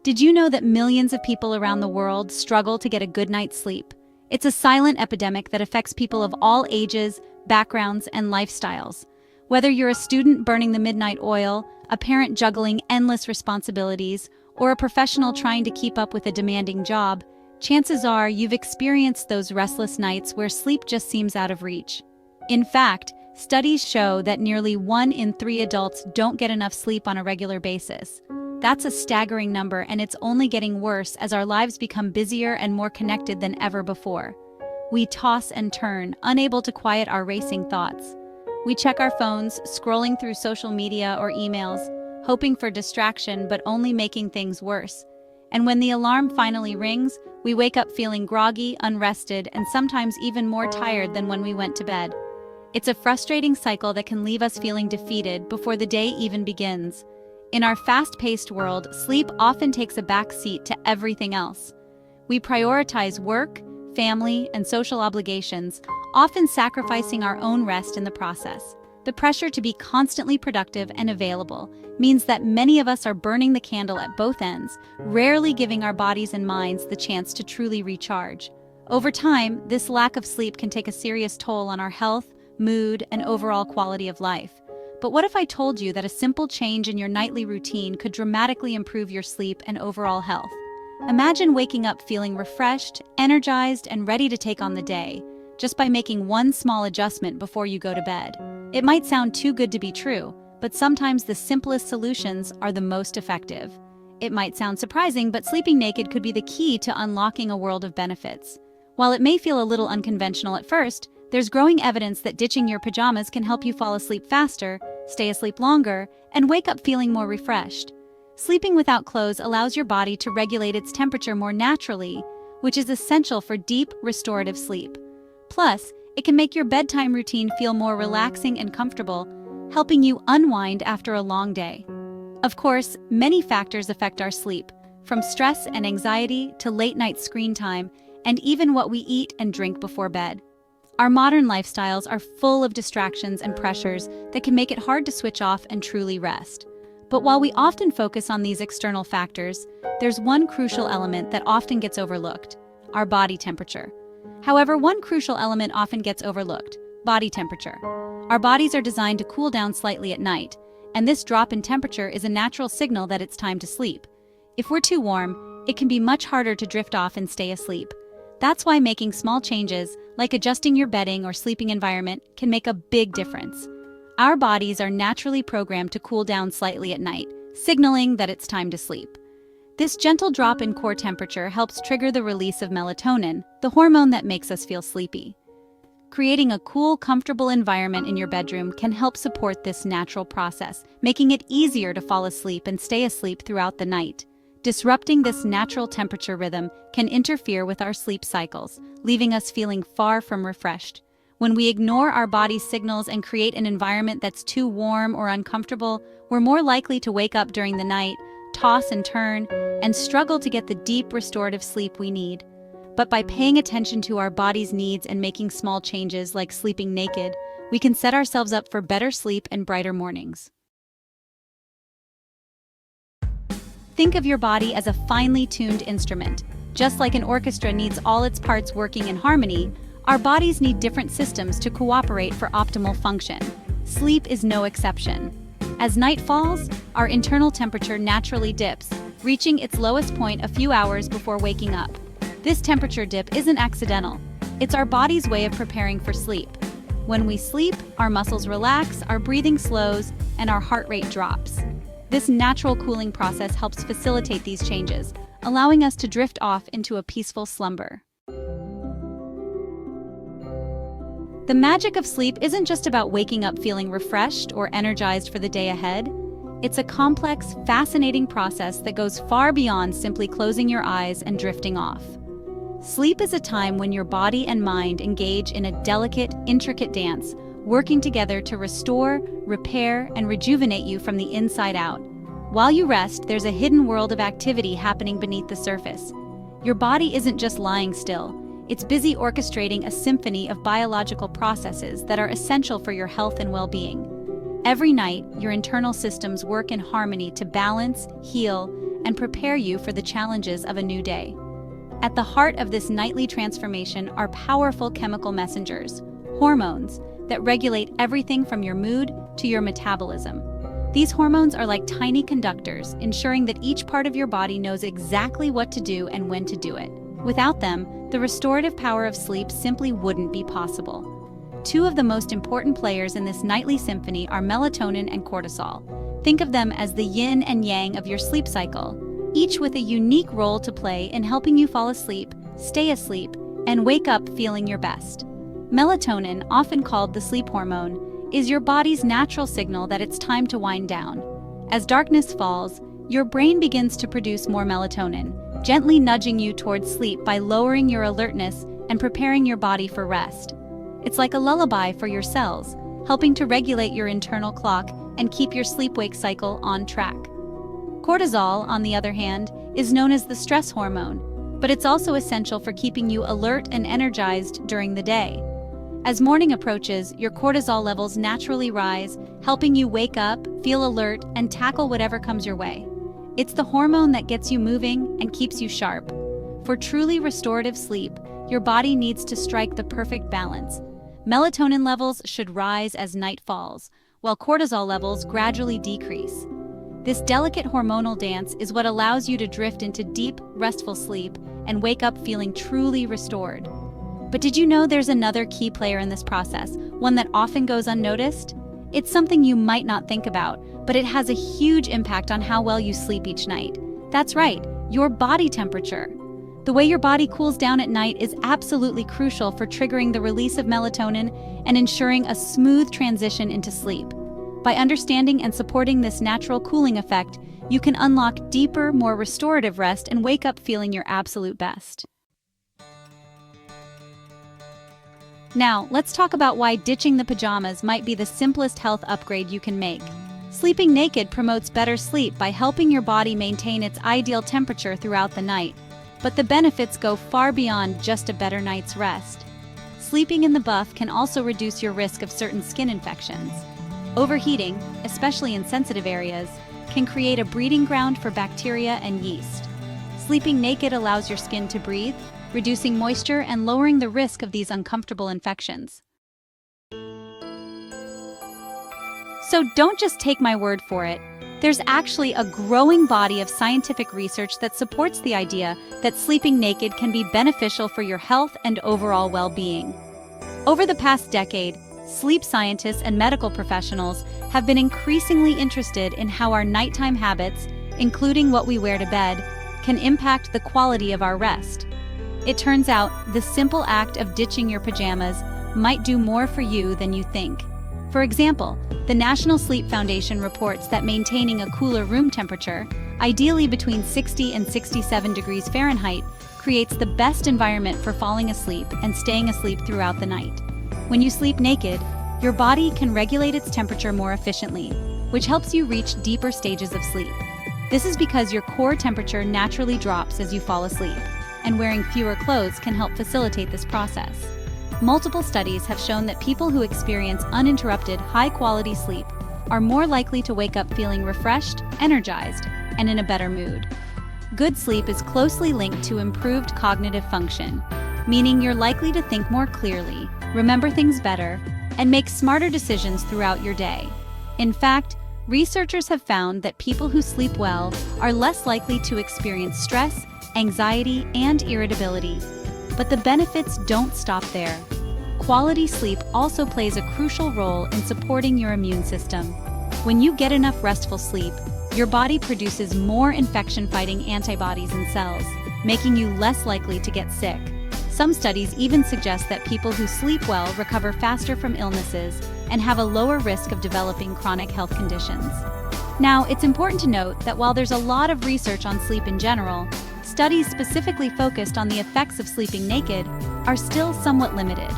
Did you know that millions of people around the world struggle to get a good night's sleep? It's a silent epidemic that affects people of all ages, backgrounds, and lifestyles. Whether you're a student burning the midnight oil, a parent juggling endless responsibilities, or a professional trying to keep up with a demanding job, chances are you've experienced those restless nights where sleep just seems out of reach. In fact, studies show that nearly 1 in 3 adults don't get enough sleep on a regular basis. That's a staggering number, and it's only getting worse as our lives become busier and more connected than ever before. We toss and turn, unable to quiet our racing thoughts. We check our phones, scrolling through social media or emails, hoping for distraction but only making things worse. And when the alarm finally rings, we wake up feeling groggy, unrested, and sometimes even more tired than when we went to bed. It's a frustrating cycle that can leave us feeling defeated before the day even begins. In our fast-paced world, sleep often takes a back seat to everything else. We prioritize work, family, and social obligations, often sacrificing our own rest in the process. The pressure to be constantly productive and available means that many of us are burning the candle at both ends, rarely giving our bodies and minds the chance to truly recharge. Over time, this lack of sleep can take a serious toll on our health, mood, and overall quality of life. But what if I told you that a simple change in your nightly routine could dramatically improve your sleep and overall health? Imagine waking up feeling refreshed, energized, and ready to take on the day, just by making one small adjustment before you go to bed. It might sound too good to be true, but sometimes the simplest solutions are the most effective. It might sound surprising, but sleeping naked could be the key to unlocking a world of benefits. While it may feel a little unconventional at first, there's growing evidence that ditching your pajamas can help you fall asleep faster, stay asleep longer, and wake up feeling more refreshed. Sleeping without clothes allows your body to regulate its temperature more naturally, which is essential for deep, restorative sleep. Plus, it can make your bedtime routine feel more relaxing and comfortable, helping you unwind after a long day. Of course, many factors affect our sleep, from stress and anxiety to late-night screen time, and even what we eat and drink before bed. Our modern lifestyles are full of distractions and pressures that can make it hard to switch off and truly rest. But while we often focus on these external factors, there's one crucial element that often gets overlooked: our body temperature. However, one crucial element often gets overlooked: body temperature. Our bodies are designed to cool down slightly at night, and this drop in temperature is a natural signal that it's time to sleep. If we're too warm, it can be much harder to drift off and stay asleep. That's why making small changes, like adjusting your bedding or sleeping environment, can make a big difference. Our bodies are naturally programmed to cool down slightly at night, signaling that it's time to sleep. This gentle drop in core temperature helps trigger the release of melatonin, the hormone that makes us feel sleepy. Creating a cool, comfortable environment in your bedroom can help support this natural process, making it easier to fall asleep and stay asleep throughout the night. Disrupting this natural temperature rhythm can interfere with our sleep cycles, leaving us feeling far from refreshed. When we ignore our body's signals and create an environment that's too warm or uncomfortable, we're more likely to wake up during the night, toss and turn, and struggle to get the deep restorative sleep we need. But by paying attention to our body's needs and making small changes like sleeping naked, we can set ourselves up for better sleep and brighter mornings. Think of your body as a finely tuned instrument. Just like an orchestra needs all its parts working in harmony, our bodies need different systems to cooperate for optimal function. Sleep is no exception. As night falls, our internal temperature naturally dips, reaching its lowest point a few hours before waking up. This temperature dip isn't accidental. It's our body's way of preparing for sleep. When we sleep, our muscles relax, our breathing slows, and our heart rate drops. This natural cooling process helps facilitate these changes, allowing us to drift off into a peaceful slumber. The magic of sleep isn't just about waking up feeling refreshed or energized for the day ahead. It's a complex, fascinating process that goes far beyond simply closing your eyes and drifting off. Sleep is a time when your body and mind engage in a delicate, intricate dance, working together to restore, repair, and rejuvenate you from the inside out. While you rest, there's a hidden world of activity happening beneath the surface. Your body isn't just lying still. It's busy orchestrating a symphony of biological processes that are essential for your health and well-being. Every night, your internal systems work in harmony to balance, heal, and prepare you for the challenges of a new day. At the heart of this nightly transformation are powerful chemical messengers, hormones, that regulate everything from your mood to your metabolism. These hormones are like tiny conductors, ensuring that each part of your body knows exactly what to do and when to do it. Without them, the restorative power of sleep simply wouldn't be possible. Two of the most important players in this nightly symphony are melatonin and cortisol. Think of them as the yin and yang of your sleep cycle, each with a unique role to play in helping you fall asleep, stay asleep, and wake up feeling your best. Melatonin, often called the sleep hormone, is your body's natural signal that it's time to wind down. As darkness falls, your brain begins to produce more melatonin, gently nudging you towards sleep by lowering your alertness and preparing your body for rest. It's like a lullaby for your cells, helping to regulate your internal clock and keep your sleep-wake cycle on track. Cortisol, on the other hand, is known as the stress hormone, but it's also essential for keeping you alert and energized during the day. As morning approaches, your cortisol levels naturally rise, helping you wake up, feel alert, and tackle whatever comes your way. It's the hormone that gets you moving and keeps you sharp. For truly restorative sleep, your body needs to strike the perfect balance. Melatonin levels should rise as night falls, while cortisol levels gradually decrease. This delicate hormonal dance is what allows you to drift into deep, restful sleep and wake up feeling truly restored. But did you know there's another key player in this process, one that often goes unnoticed? It's something you might not think about, but it has a huge impact on how well you sleep each night. That's right, your body temperature. The way your body cools down at night is absolutely crucial for triggering the release of melatonin and ensuring a smooth transition into sleep. By understanding and supporting this natural cooling effect, you can unlock deeper, more restorative rest and wake up feeling your absolute best. Now, let's talk about why ditching the pajamas might be the simplest health upgrade you can make. Sleeping naked promotes better sleep by helping your body maintain its ideal temperature throughout the night. But the benefits go far beyond just a better night's rest. Sleeping in the buff can also reduce your risk of certain skin infections. Overheating, especially in sensitive areas, can create a breeding ground for bacteria and yeast. Sleeping naked allows your skin to breathe, reducing moisture and lowering the risk of these uncomfortable infections. So don't just take my word for it. There's actually a growing body of scientific research that supports the idea that sleeping naked can be beneficial for your health and overall well-being. Over the past decade, sleep scientists and medical professionals have been increasingly interested in how our nighttime habits, including what we wear to bed, can impact the quality of our rest. It turns out the simple act of ditching your pajamas might do more for you than you think. For example, the National Sleep Foundation reports that maintaining a cooler room temperature, ideally between 60 and 67 degrees Fahrenheit, creates the best environment for falling asleep and staying asleep throughout the night. When you sleep naked, your body can regulate its temperature more efficiently, which helps you reach deeper stages of sleep. This is because your core temperature naturally drops as you fall asleep, and wearing fewer clothes can help facilitate this process. Multiple studies have shown that people who experience uninterrupted, high-quality sleep are more likely to wake up feeling refreshed, energized, and in a better mood. Good sleep is closely linked to improved cognitive function, meaning you're likely to think more clearly, remember things better, and make smarter decisions throughout your day. In fact, researchers have found that people who sleep well are less likely to experience stress, anxiety, and irritability. But the benefits don't stop there. Quality sleep also plays a crucial role in supporting your immune system. When you get enough restful sleep, your body produces more infection-fighting antibodies and cells, making you less likely to get sick. Some studies even suggest that people who sleep well recover faster from illnesses and have a lower risk of developing chronic health conditions. Now, it's important to note that while there's a lot of research on sleep in general, studies specifically focused on the effects of sleeping naked are still somewhat limited.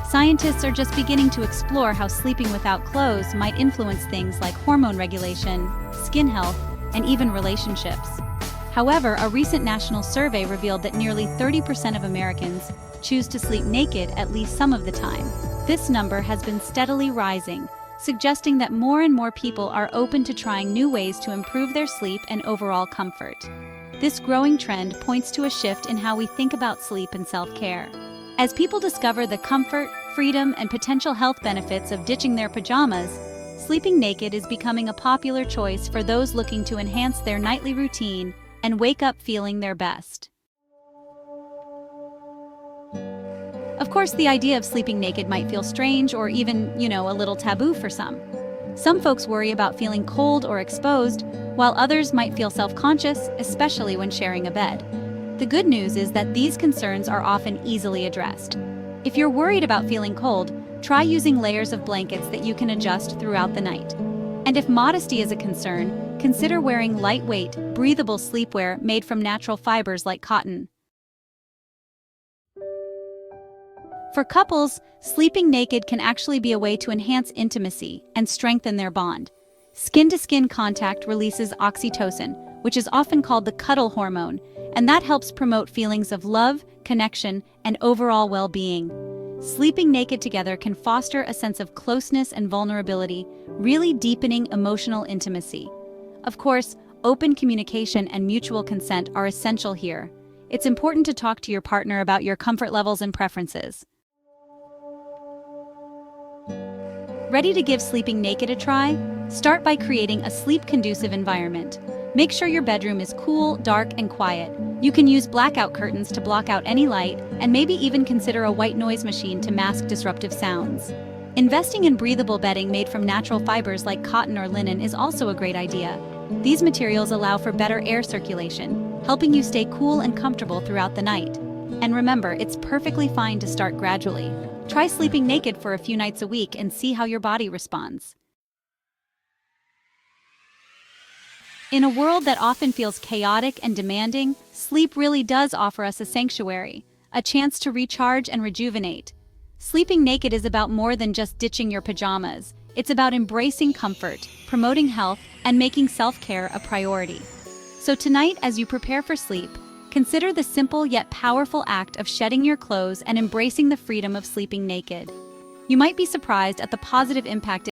Scientists are just beginning to explore how sleeping without clothes might influence things like hormone regulation, skin health, and even relationships. However, a recent national survey revealed that nearly 30% of Americans choose to sleep naked at least some of the time. This number has been steadily rising, suggesting that more and more people are open to trying new ways to improve their sleep and overall comfort. This growing trend points to a shift in how we think about sleep and self-care. As people discover the comfort, freedom, and potential health benefits of ditching their pajamas, sleeping naked is becoming a popular choice for those looking to enhance their nightly routine and wake up feeling their best. Of course, the idea of sleeping naked might feel strange or even, a little taboo for some. Some folks worry about feeling cold or exposed, while others might feel self-conscious, especially when sharing a bed. The good news is that these concerns are often easily addressed. If you're worried about feeling cold, try using layers of blankets that you can adjust throughout the night. And if modesty is a concern, consider wearing lightweight, breathable sleepwear made from natural fibers like cotton. For couples, sleeping naked can actually be a way to enhance intimacy and strengthen their bond. Skin-to-skin contact releases oxytocin, which is often called the cuddle hormone, and that helps promote feelings of love, connection, and overall well-being. Sleeping naked together can foster a sense of closeness and vulnerability, really deepening emotional intimacy. Of course, open communication and mutual consent are essential here. It's important to talk to your partner about your comfort levels and preferences. Ready to give sleeping naked a try? Start by creating a sleep-conducive environment. Make sure your bedroom is cool, dark, and quiet. You can use blackout curtains to block out any light, and maybe even consider a white noise machine to mask disruptive sounds. Investing in breathable bedding made from natural fibers like cotton or linen is also a great idea. These materials allow for better air circulation, helping you stay cool and comfortable throughout the night. And remember, it's perfectly fine to start gradually. Try sleeping naked for a few nights a week and see how your body responds. In a world that often feels chaotic and demanding, sleep really does offer us a sanctuary, a chance to recharge and rejuvenate. Sleeping naked is about more than just ditching your pajamas. It's about embracing comfort, promoting health, and making self-care a priority. So tonight, as you prepare for sleep, consider the simple yet powerful act of shedding your clothes and embracing the freedom of sleeping naked. You might be surprised at the positive impact